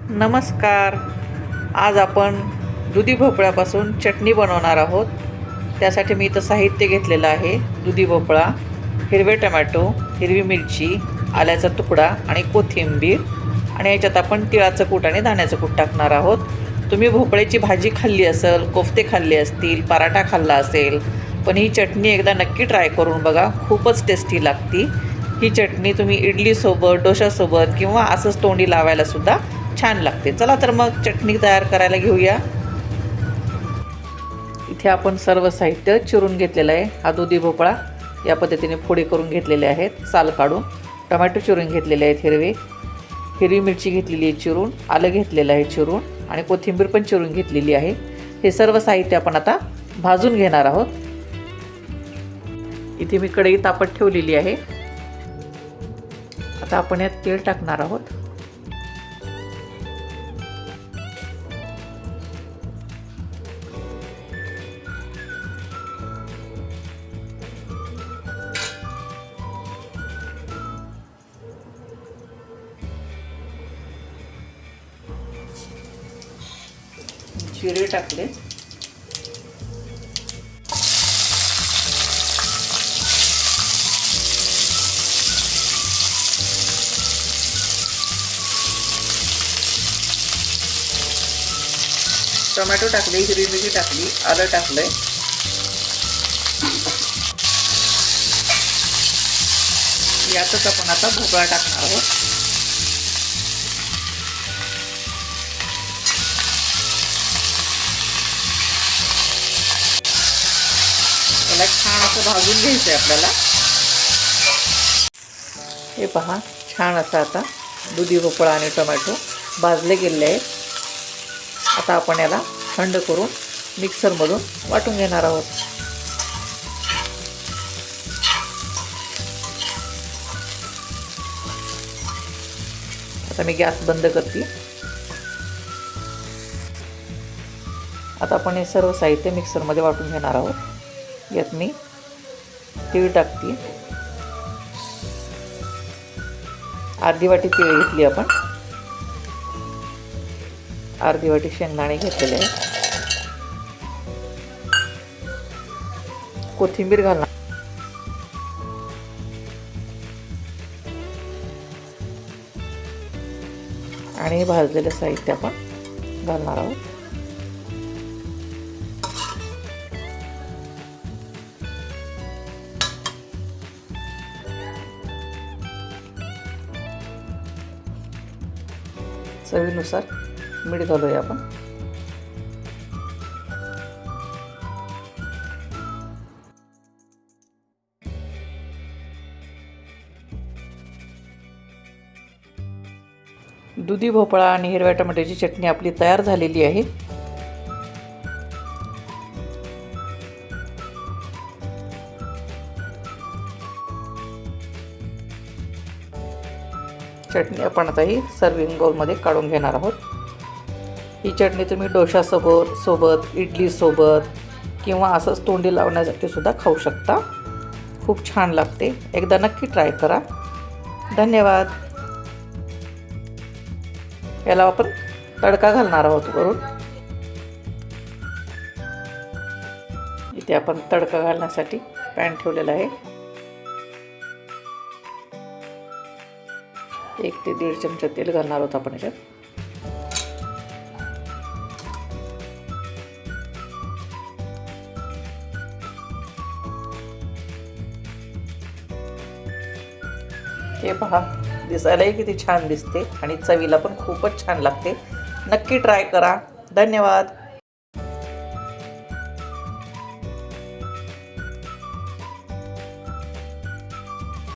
नमस्कार. आज आपण दुधी भोपळ्यापासून चटणी बनवणार आहोत. त्यासाठी मी इथं साहित्य घेतलेलं आहे. दुधी भोपळा, हिरवे टमॅटो, हिरवी मिरची, आल्याचा तुकडा आणि कोथिंबीर. आणि याच्यात आपण तिळाचं कूट आणि धान्याचं कूट टाकणार आहोत. तुम्ही भोपळ्याची भाजी खाल्ली असेल, कोफ्ते खाल्ले असतील, पराठा खाल्ला असेल, पण ही चटणी एकदा नक्की ट्राय करून बघा. खूपच टेस्टी लागती. ही चटणी तुम्ही इडलीसोबत, डोशासोबत किंवा असंच तोंडी लावायलासुद्धा छान लागते. चला तर मग चटणी तयार करायला घेऊया. इथे आपण सर्व साहित्य चिरून घेतलेलं आहे. हा दुधी भोपळा या पद्धतीने फोडी करून घेतलेले आहेत, साल काढून. टोमॅटो चिरून घेतलेले आहेत हिरवी मिरची घेतलेली आहे चिरून, आलं घेतलेलं आहे चिरून आणि कोथिंबीर पण चिरून घेतलेली आहे. हे सर्व साहित्य आपण आता भाजून घेणार आहोत. इथे मी कढई तापत ठेवलेली आहे. आता आपण यात तेल टाकणार आहोत. जिरे टाकले. टोमॅटो टाकले, हिरवी मिरची टाकली, आलं टाकलंय. यातच आपण आता भोपळा टाकणार आहोत. याला छान असं भाजून घ्यायचं आहे आपल्याला. हे पहा, छान असं आता दुधी भोपळा आणि टोमॅटो भाजले गेले आहेत. आता आपण याला थंड करून मिक्सरमधून वाटून घेणार आहोत. आता मी गॅस बंद करते. आता आपण हे सर्व साहित्य मिक्सरमध्ये वाटून घेणार आहोत. यात मी तीळ टाकते. अर्धी वाटी तीळ घेतली आपण. अर्धी वाटी शेंगदाणे घेतलेले आहे. कोथिंबीर घालणार आणि भाजलेलं साहित्य आपण घालणार आहोत. चवीनुसार मीठ घालूया आपण. दुधी भोपळा आणि हिरव्या टमाट्याची चटणी आपली तयार झालेली आहे. चटणी आपण आता ही सर्विंग बाउलमध्ये काढून घेणार आहोत. ही चटणी तुम्ही डोशासोबत, इडलीसोबत किंवा असंच तोंडी लावण्यासाठी सुद्धा खाऊ शकता. खूप छान लागते. एकदा नक्की ट्राय करा. धन्यवाद. याला आपण तडका घालणार आहोत वरून. इथे आपण तडका घालण्यासाठी पॅन ठेवलेला आहे. 1 ते 1.5 चमचा तेल घालणार आहोत आपण याच्यात. हे पहा, दिसायलाही किती छान दिसते आणि चवीला पण खूपच छान लागते. नक्की ट्राय करा. धन्यवाद.